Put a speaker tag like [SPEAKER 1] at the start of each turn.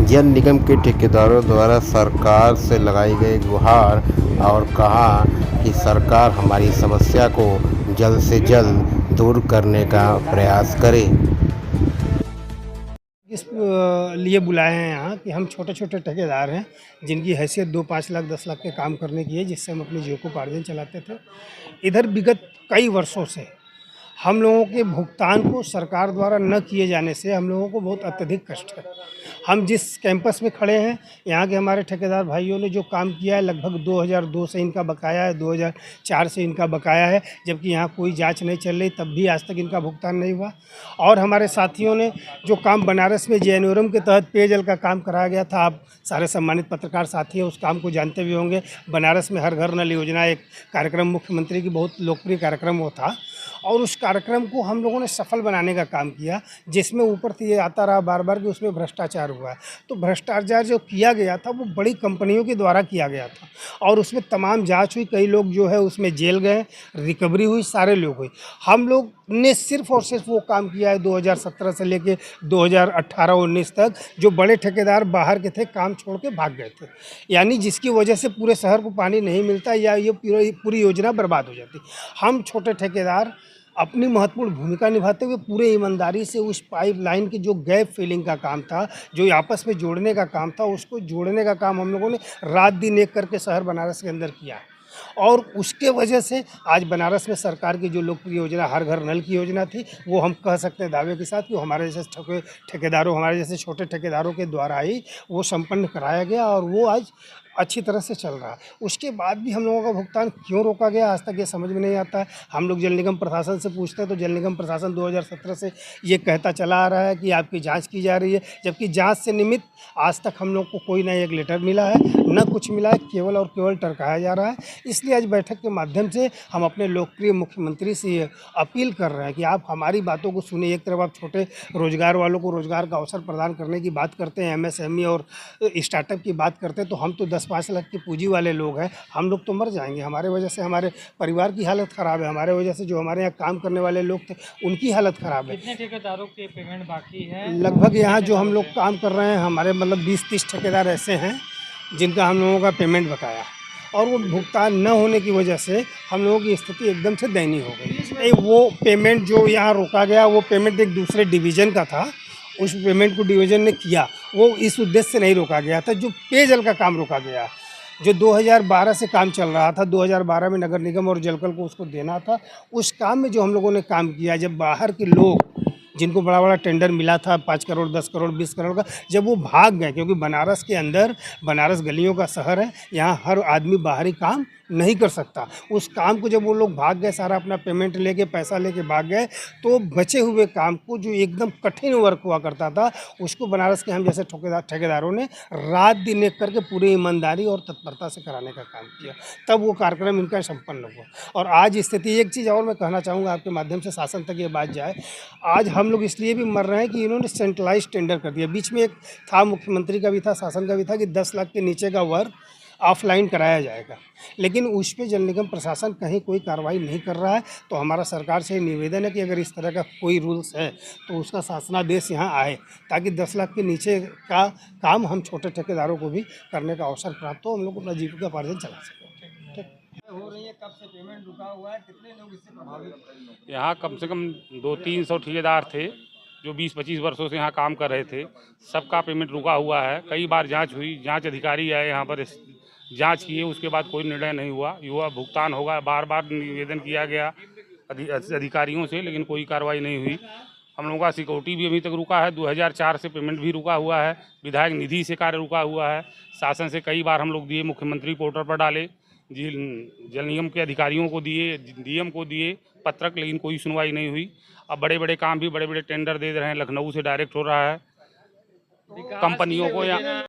[SPEAKER 1] जल निगम के ठेकेदारों द्वारा सरकार से लगाई गई गुहार और कहा कि सरकार हमारी समस्या को जल्द से जल्द दूर करने का प्रयास करे।
[SPEAKER 2] इस लिए बुलाए हैं यहाँ कि हम छोटे छोटे ठेकेदार हैं जिनकी हैसियत 2-5 लाख 10 लाख के काम करने की है, जिससे हम अपने जीविकोपार्जन चलाते थे। इधर विगत कई वर्षों से हम लोगों के भुगतान को सरकार द्वारा न किए जाने से हम लोगों को बहुत अत्यधिक कष्ट है। हम जिस कैंपस में खड़े हैं, यहाँ के हमारे ठेकेदार भाइयों ने जो काम किया है, लगभग 2002 से इनका बकाया है, 2004 से इनका बकाया है, जबकि यहाँ कोई जांच नहीं चल रही, तब भी आज तक इनका भुगतान नहीं हुआ। और हमारे साथियों ने जो काम बनारस में जेएनयूरम के तहत पेयजल का काम कराया गया था, आप सारे सम्मानित पत्रकार साथी हैं, उस काम को जानते भी होंगे। बनारस में हर घर नल योजना एक कार्यक्रम, मुख्यमंत्री की बहुत लोकप्रिय कार्यक्रम वो था, और उस कार्यक्रम को हम लोगों ने सफल बनाने का काम किया, जिसमें ऊपर से ये आता रहा बार बार कि उसमें भ्रष्टाचार हुआ है। तो भ्रष्टाचार जो किया गया था वो बड़ी कंपनियों के द्वारा किया गया था, और उसमें तमाम जांच हुई, कई लोग जो है उसमें जेल गए, रिकवरी हुई, सारे लोग हुई। हम लोग ने सिर्फ और सिर्फ वो काम किया है 2017 से लेके 2018-19 तक, जो बड़े ठेकेदार बाहर के थे, काम छोड़ के भाग गए थे, यानी जिसकी वजह से पूरे शहर को पानी नहीं मिलता या ये पूरी योजना बर्बाद हो जाती। हम छोटे ठेकेदार अपनी महत्वपूर्ण भूमिका निभाते हुए पूरे ईमानदारी से उस पाइपलाइन की जो गैप फिलिंग का काम था, जो आपस में जोड़ने का काम था, उसको जोड़ने का काम हम लोगों ने रात दिन एक करके शहर बनारस के अंदर किया। और उसके वजह से आज बनारस में सरकार की जो लोकप्रिय योजना हर घर नल की योजना थी, वो हम कह सकते हैं दावे के साथ कि हमारे जैसे ठेकेदारों, हमारे जैसे छोटे ठेकेदारों के द्वारा ही वो संपन्न कराया गया, और वो आज अच्छी तरह से चल रहा है। उसके बाद भी हम लोगों का भुगतान क्यों रोका गया, आज तक ये समझ में नहीं आता है। हम लोग जल निगम प्रशासन से पूछते हैं तो जल निगम प्रशासन 2017 से ये कहता चला आ रहा है कि आपकी जांच की जा रही है, जबकि जांच से निमित्त आज तक हम लोग को कोई ना एक लेटर मिला है, न कुछ मिला है, केवल और केवल टरकाया जा रहा है। इसलिए आज बैठक के माध्यम से हम अपने लोकप्रिय मुख्यमंत्री से ये अपील कर रहे हैं कि आप हमारी बातों को सुनिए। एक तरफ आप छोटे रोजगार वालों को रोजगार का अवसर प्रदान करने की बात करते हैं, एमएसएमई और स्टार्टअप की बात करते हैं, तो हम तो 10-5 लाख की पूंजी वाले लोग हैं, हम लोग तो मर जाएंगे। हमारे वजह से हमारे परिवार की हालत ख़राब है, हमारे वजह से जो हमारे यहाँ काम करने वाले लोग थे उनकी हालत ख़राब है।
[SPEAKER 3] कितने ठेकेदारों के पेमेंट बाकी है?
[SPEAKER 2] लगभग यहाँ जो हम लोग काम कर रहे हैं, हमारे मतलब 20-30 ठेकेदार ऐसे हैं जिनका हम लोगों का पेमेंट बकाया, और वो भुगतान न होने की वजह से हम लोगों की स्थिति एकदम से दयनीय हो गई। वो पेमेंट जो यहाँ रोका गया, वो पेमेंट एक दूसरे डिवीज़न का था, उस पेमेंट को डिवीज़न ने किया, वो इस उद्देश्य से नहीं रोका गया था। जो पेयजल का काम रोका गया, जो 2012 से काम चल रहा था, 2012 में नगर निगम और जलकल को उसको देना था, उस काम में जो हम लोगों ने काम किया, जब बाहर के लोग जिनको बड़ा बड़ा टेंडर मिला था 5 करोड़ 10 करोड़ 20 करोड़ का, जब वो भाग गए, क्योंकि बनारस के अंदर, बनारस गलियों का शहर है, यहाँ हर आदमी बाहरी काम नहीं कर सकता, उस काम को जब वो लोग भाग गए, सारा अपना पेमेंट लेके, पैसा लेके भाग गए, तो बचे हुए काम को जो एकदम कठिन वर्क हुआ करता था, उसको बनारस के हम जैसे ठेकेदारों ने रात दिन एक करके पूरी ईमानदारी और तत्परता से कराने का काम किया, तब वो कार्यक्रम इनका संपन्न हुआ। और आज स्थिति, एक चीज़ और मैं कहना चाहूँगा आपके माध्यम से, शासन तक ये बात जाए, आज हम लोग इसलिए भी मर रहे हैं कि इन्होंने सेंट्रलाइज टेंडर कर दिया। बीच में एक था, मुख्यमंत्री का भी था, शासन का भी था, कि 10 लाख के नीचे का वर्क ऑफलाइन कराया जाएगा, लेकिन उस पर जल निगम प्रशासन कहीं कोई कार्रवाई नहीं कर रहा है। तो हमारा सरकार से निवेदन है कि अगर इस तरह का कोई रूल्स है तो उसका शासनादेश यहाँ आए, ताकि 10 लाख के नीचे का काम हम छोटे ठेकेदारों को भी करने का अवसर प्राप्त हो, हम लोग अपना जीविकोपार्जन चला सकें।
[SPEAKER 3] हो रही है, कब से पेमेंट रुका हुआ है, कितने लोग इससे प्रभावित?
[SPEAKER 4] यहाँ कम से कम 200-300 ठेकेदार थे जो 20-25 वर्षों से यहाँ काम कर रहे थे, सबका पेमेंट रुका हुआ है। कई बार जांच हुई, जांच अधिकारी आए यहाँ पर, जांच किए, उसके बाद कोई निर्णय नहीं हुआ भुगतान होगा, बार बार निवेदन किया गया अधिकारियों से, लेकिन कोई कार्रवाई नहीं हुई। हम लोगों का सिक्योरिटी भी अभी तक रुका है, 2004 से पेमेंट भी रुका हुआ है, विधायक निधि से कार्य रुका हुआ है। शासन से कई बार हम लोग दिए, मुख्यमंत्री पोर्टल पर डाले, जल निगम के अधिकारियों को दिए, डीएम को दिए पत्रक, लेकिन कोई सुनवाई नहीं हुई। अब बड़े बड़े काम भी, बड़े बड़े टेंडर दे रहे हैं, लखनऊ से डायरेक्ट हो रहा है कंपनियों को। या